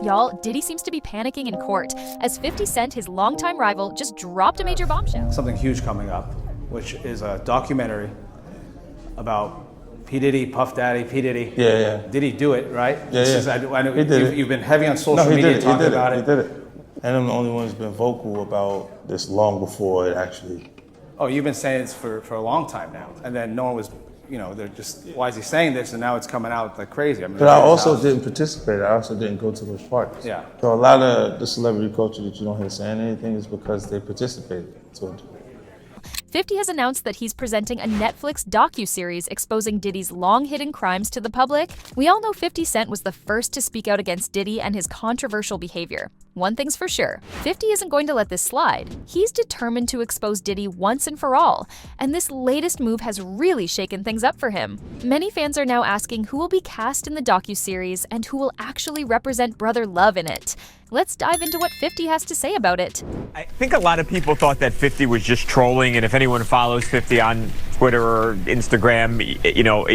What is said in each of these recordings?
Y'all, Diddy seems to be panicking in court as 50 Cent, his longtime rival, just dropped a major bombshell. Something huge coming up, which is a documentary about P. Diddy, Puff Daddy, P. Diddy. Yeah. Did he do it, right? I know he did you've been heavy on social media talking about it. He did it. And I'm the only one who's been vocal about this long before it actually. Oh, you've been saying this for a long time now. And then no one was, they're just, why is he saying this? And now it's coming out like crazy. But I also didn't participate. I also didn't go to those parties. Yeah. So a lot of the celebrity culture that you don't hear saying anything is because they participated to it. 50 has announced that he's presenting a Netflix docu-series exposing Diddy's long-hidden crimes to the public. We all know 50 Cent was the first to speak out against Diddy and his controversial behavior. One thing's for sure, 50 isn't going to let this slide. He's determined to expose Diddy once and for all, and this latest move has really shaken things up for him. Many fans are now asking who will be cast in the docu-series and who will actually represent brother love in it. Let's dive into what 50 has to say about it. I think a lot of people thought that 50 was just trolling, and if anyone follows 50 on Twitter or Instagram,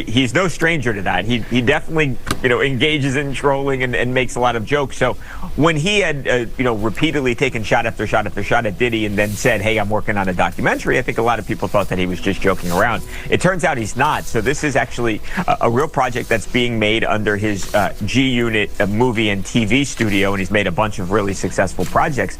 he's no stranger to that. He definitely, engages in trolling and makes a lot of jokes. So when he had, repeatedly taken shot after shot after shot at Diddy and then said, hey, I'm working on a documentary, I think a lot of people thought that he was just joking around. It turns out he's not. So this is actually a real project that's being made under his G-Unit movie and TV studio, and he's made a bunch of really successful projects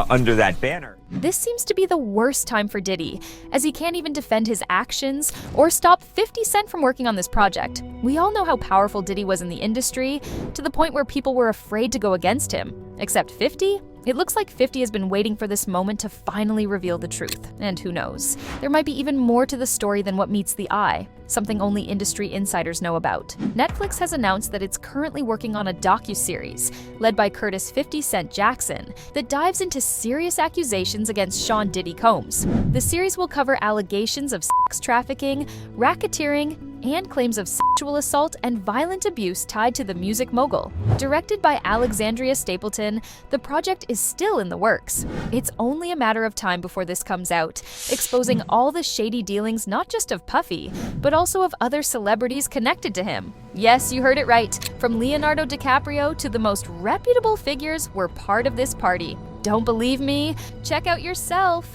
under that banner. This seems to be the worst time for Diddy, as he can't even defend his actions or stop 50 Cent from working on this project. We all know how powerful Diddy was in the industry, to the point where people were afraid to go against him. Except 50? It looks like 50 has been waiting for this moment to finally reveal the truth. And who knows? There might be even more to the story than what meets the eye, something only industry insiders know about. Netflix has announced that it's currently working on a docu-series, led by Curtis 50 Cent Jackson, that dives into serious accusations against Sean Diddy Combs. The series will cover allegations of sex trafficking, racketeering, and claims of sexual assault and violent abuse tied to the music mogul. Directed by Alexandria Stapleton, the project is still in the works. It's only a matter of time before this comes out, exposing all the shady dealings not just of Puffy, but also of other celebrities connected to him. Yes, you heard it right. From Leonardo DiCaprio to the most reputable figures were part of this party. Don't believe me? Check out yourself.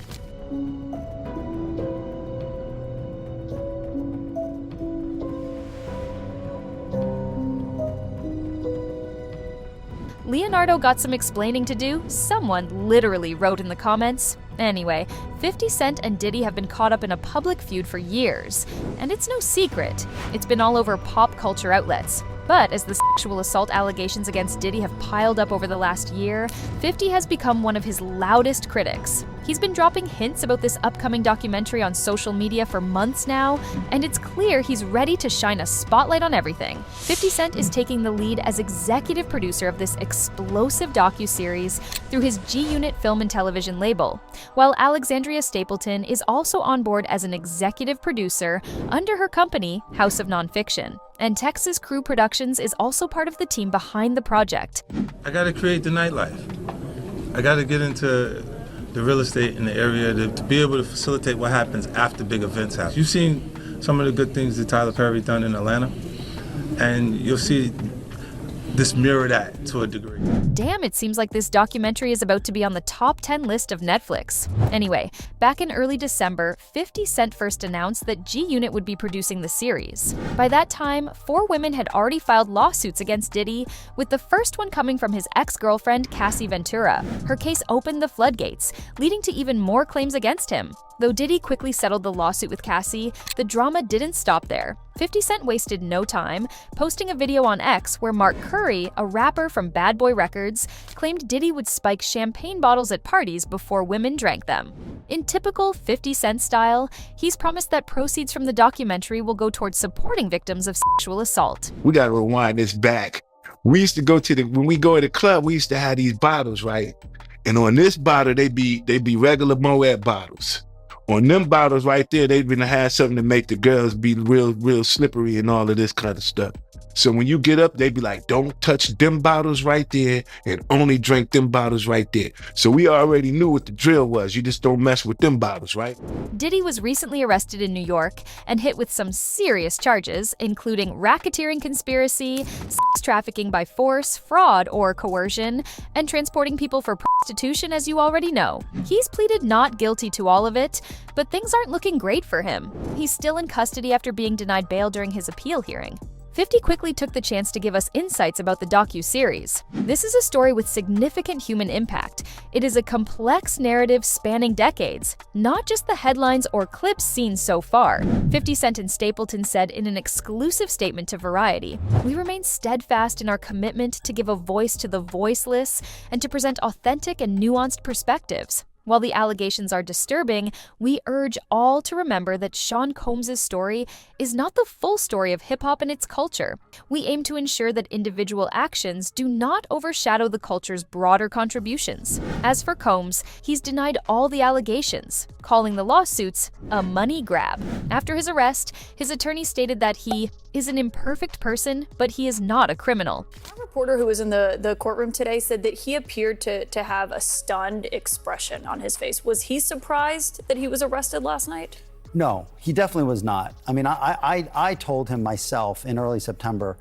Leonardo got some explaining to do, someone literally wrote in the comments. Anyway, 50 Cent and Diddy have been caught up in a public feud for years, and it's no secret. It's been all over pop culture outlets. But as the sexual assault allegations against Diddy have piled up over the last year, 50 has become one of his loudest critics. He's been dropping hints about this upcoming documentary on social media for months now, and it's clear he's ready to shine a spotlight on everything. 50 Cent is taking the lead as executive producer of this explosive docu-series through his G-Unit film and television label, while Alexandria Stapleton is also on board as an executive producer under her company, House of Nonfiction. And Texas Crew Productions is also part of the team behind the project. I gotta create the nightlife. I gotta get into the real estate in the area to be able to facilitate what happens after big events happen. You've seen some of the good things that Tyler Perry done in Atlanta, and you'll see this mirror that to a degree. Damn, it seems like this documentary is about to be on the top 10 list of Netflix. Anyway, back in early December, 50 Cent first announced that G-Unit would be producing the series. By that time, 4 women had already filed lawsuits against Diddy, with the first one coming from his ex-girlfriend, Cassie Ventura. Her case opened the floodgates, leading to even more claims against him. Though Diddy quickly settled the lawsuit with Cassie, the drama didn't stop there. 50 Cent wasted no time, posting a video on X where Mark Curry, a rapper from Bad Boy Records, claimed Diddy would spike champagne bottles at parties before women drank them. In typical 50 Cent style, he's promised that proceeds from the documentary will go towards supporting victims of sexual assault. We gotta rewind this back. We used to go to when we go to the club, we used to have these bottles, right? And on this bottle, they be regular Moet bottles. On them bottles right there, they've been to have something to make the girls be real slippery and all of this kind of stuff. So when you get up, they be like, don't touch them bottles right there and only drink them bottles right there. So we already knew what the drill was. You just don't mess with them bottles, right? Diddy was recently arrested in New York and hit with some serious charges, including racketeering conspiracy, sex trafficking by force, fraud or coercion, and transporting people for prostitution, as you already know. He's pleaded not guilty to all of it, but things aren't looking great for him. He's still in custody after being denied bail during his appeal hearing. 50 quickly took the chance to give us insights about the docu-series. This is a story with significant human impact. It is a complex narrative spanning decades, not just the headlines or clips seen so far. 50 Cent and Stapleton said in an exclusive statement to Variety, "We remain steadfast in our commitment to give a voice to the voiceless and to present authentic and nuanced perspectives. While the allegations are disturbing, we urge all to remember that Sean Combs' story is not the full story of hip-hop and its culture. We aim to ensure that individual actions do not overshadow the culture's broader contributions." As for Combs, he's denied all the allegations, calling the lawsuits a money grab. After his arrest, his attorney stated that he is an imperfect person, but he is not a criminal. A reporter who was in the courtroom today said that he appeared to have a stunned expression on his face. Was he surprised that he was arrested last night? No, he definitely was not. I mean, I told him myself in early September,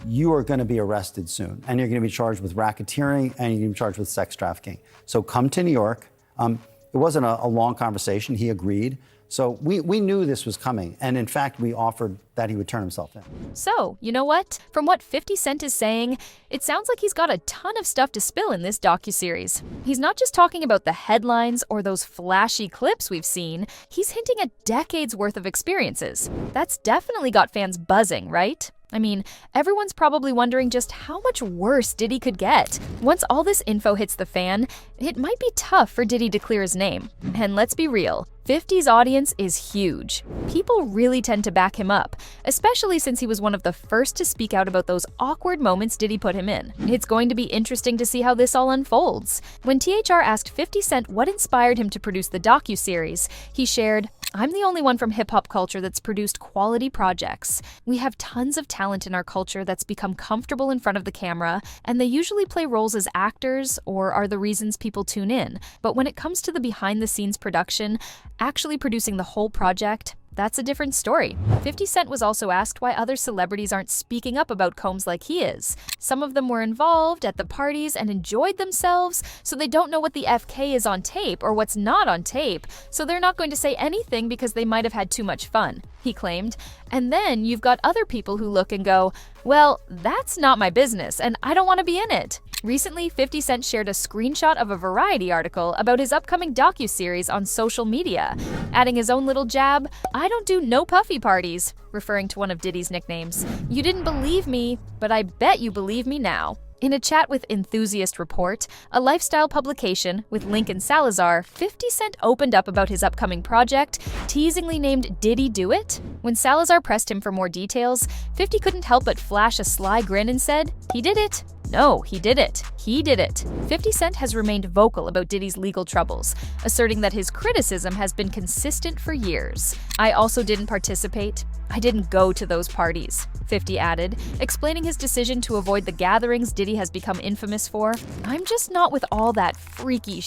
you are going to be arrested soon, and you're going to be charged with racketeering, and you're going to be charged with sex trafficking. So come to New York. It wasn't a long conversation. He agreed. So we knew this was coming, and in fact, we offered that he would turn himself in. So, you know what? From what 50 Cent is saying, it sounds like he's got a ton of stuff to spill in this docuseries. He's not just talking about the headlines or those flashy clips we've seen, he's hinting at decades worth of experiences. That's definitely got fans buzzing, right? I mean, everyone's probably wondering just how much worse Diddy could get. Once all this info hits the fan, it might be tough for Diddy to clear his name. And let's be real, 50's audience is huge. People really tend to back him up, especially since he was one of the first to speak out about those awkward moments Diddy put him in. It's going to be interesting to see how this all unfolds. When THR asked 50 Cent what inspired him to produce the docuseries, he shared, "I'm the only one from hip-hop culture that's produced quality projects. We have tons of talent in our culture that's become comfortable in front of the camera, and they usually play roles as actors or are the reasons people tune in. But when it comes to the behind-the-scenes production, actually producing the whole project, that's a different story." 50 Cent was also asked why other celebrities aren't speaking up about Combs like he is. Some of them were involved at the parties and enjoyed themselves, so they don't know what the FK is on tape or what's not on tape, so they're not going to say anything because they might have had too much fun, he claimed. And then you've got other people who look and go, "Well, that's not my business, and I don't want to be in it." Recently, 50 Cent shared a screenshot of a Variety article about his upcoming docuseries on social media, adding his own little jab, "I don't do no puffy parties," referring to one of Diddy's nicknames. "You didn't believe me, but I bet you believe me now." In a chat with Enthusiast Report, a lifestyle publication with Lincoln Salazar, 50 Cent opened up about his upcoming project, teasingly named Diddy Do It? When Salazar pressed him for more details, 50 couldn't help but flash a sly grin and said, "He did it." No, he did it. He did it. 50 Cent has remained vocal about Diddy's legal troubles, asserting that his criticism has been consistent for years. "I also didn't participate. I didn't go to those parties," 50 added, explaining his decision to avoid the gatherings Diddy has become infamous for. "I'm just not with all that freaky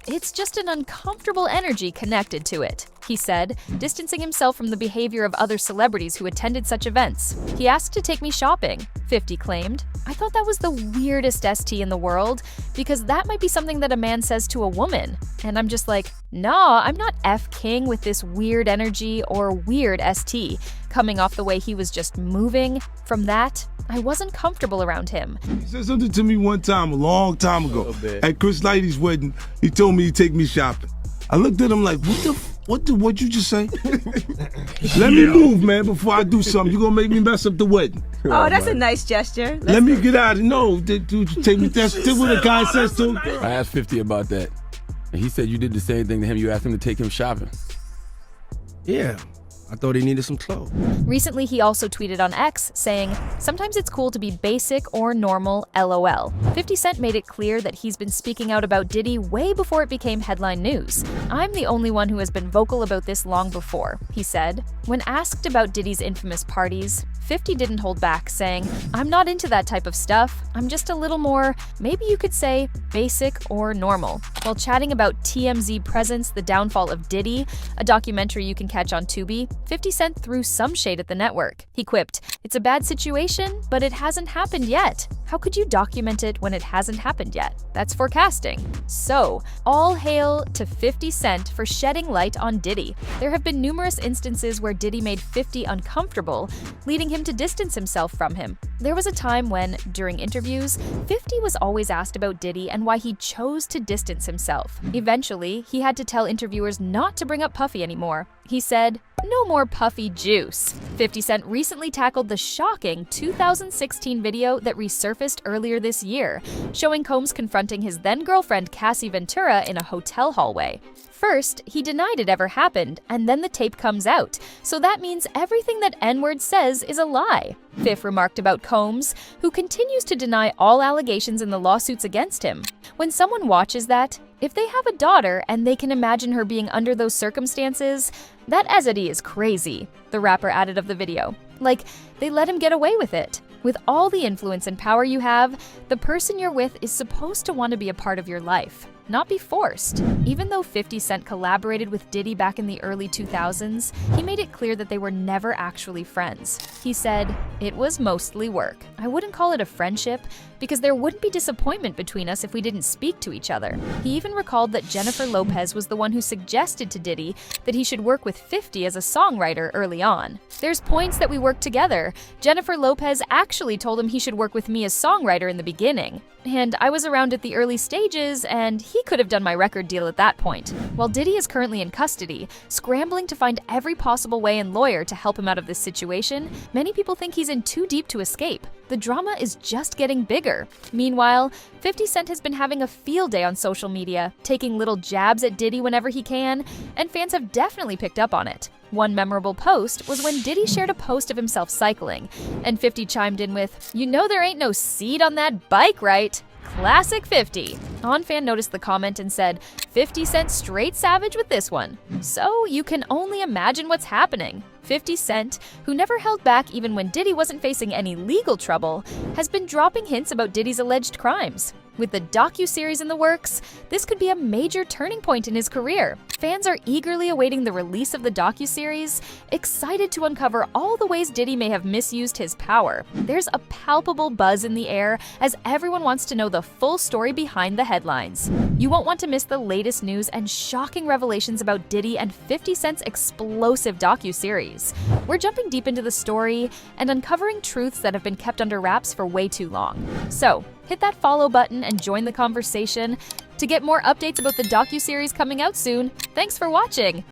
it's just an uncomfortable energy connected to it," he said, distancing himself from the behavior of other celebrities who attended such events. "He asked to take me shopping," 50 claimed. "I thought that was the weirdest ST in the world, because that might be something that a man says to a woman. And I'm just like, nah, I'm not F King with this weird energy or weird ST. Coming off the way he was just moving, from that, I wasn't comfortable around him." He said something to me one time, a long time ago. At Chris Lighty's wedding, he told me he'd take me shopping. I looked at him like, what'd you just say? Let me move, man, before I do something. You're gonna make me mess up the wedding. Oh, that's a nice gesture. Let me get out of no, dude, take me. That's what the guy says to him. I asked 50 about that, and he said you did the same thing to him. You asked him to take him shopping. Yeah, I thought he needed some clothes. Recently, he also tweeted on X saying, "Sometimes it's cool to be basic or normal, LOL." 50 Cent made it clear that he's been speaking out about Diddy way before it became headline news. "I'm the only one who has been vocal about this long before," he said. When asked about Diddy's infamous parties, 50 didn't hold back, saying, "I'm not into that type of stuff. I'm just a little more, maybe you could say, basic or normal." While chatting about TMZ Presents: The Downfall of Diddy, a documentary you can catch on Tubi, 50 Cent threw some shade at the network. He quipped, "It's a bad situation, but it hasn't happened yet. How could you document it when it hasn't happened yet? That's forecasting." So, all hail to 50 Cent for shedding light on Diddy. There have been numerous instances where Diddy made 50 uncomfortable, leading him to distance himself from him. There was a time when, during interviews, 50 was always asked about Diddy and why he chose to distance himself. Eventually, he had to tell interviewers not to bring up Puffy anymore. He said, "No more Puffy juice." 50 Cent recently tackled the shocking 2016 video that resurfaced earlier this year, showing Combs confronting his then-girlfriend Cassie Ventura in a hotel hallway. First, he denied it ever happened, and then the tape comes out, so that means everything that N-word says is a lie. Fifth remarked about Combs, who continues to deny all allegations in the lawsuits against him. When someone watches that, if they have a daughter and they can imagine her being under those circumstances, that Ezedy is crazy, the rapper added of the video. Like, they let him get away with it. With all the influence and power you have, the person you're with is supposed to want to be a part of your life, not be forced. Even though 50 Cent collaborated with Diddy back in the early 2000s, he made it clear that they were never actually friends. He said, "It was mostly work. I wouldn't call it a friendship, because there wouldn't be disappointment between us if we didn't speak to each other." He even recalled that Jennifer Lopez was the one who suggested to Diddy that he should work with 50 as a songwriter early on. "There's points that we worked together. Jennifer Lopez actually told him he should work with me as songwriter in the beginning. And I was around at the early stages, and he could have done my record deal at that point." While Diddy is currently in custody, scrambling to find every possible way and lawyer to help him out of this situation, many people think he's in too deep to escape. The drama is just getting bigger. Meanwhile, 50 Cent has been having a field day on social media, taking little jabs at Diddy whenever he can, and fans have definitely picked up on it. One memorable post was when Diddy shared a post of himself cycling, and 50 chimed in with, "You know there ain't no seat on that bike, right? Classic 50. On fan noticed the comment and said, 50 Cent straight savage with this one. So you can only imagine what's happening. 50 Cent, who never held back even when Diddy wasn't facing any legal trouble, has been dropping hints about Diddy's alleged crimes. With the docu-series in the works, this could be a major turning point in his career. Fans are eagerly awaiting the release of the docu-series, excited to uncover all the ways Diddy may have misused his power. There's a palpable buzz in the air as everyone wants to know the full story behind the headlines. You won't want to miss the latest news and shocking revelations about Diddy and 50 Cent's explosive docu-series. We're jumping deep into the story and uncovering truths that have been kept under wraps for way too long. So, hit that follow button and join the conversation to get more updates about the docu-series coming out soon. Thanks for watching!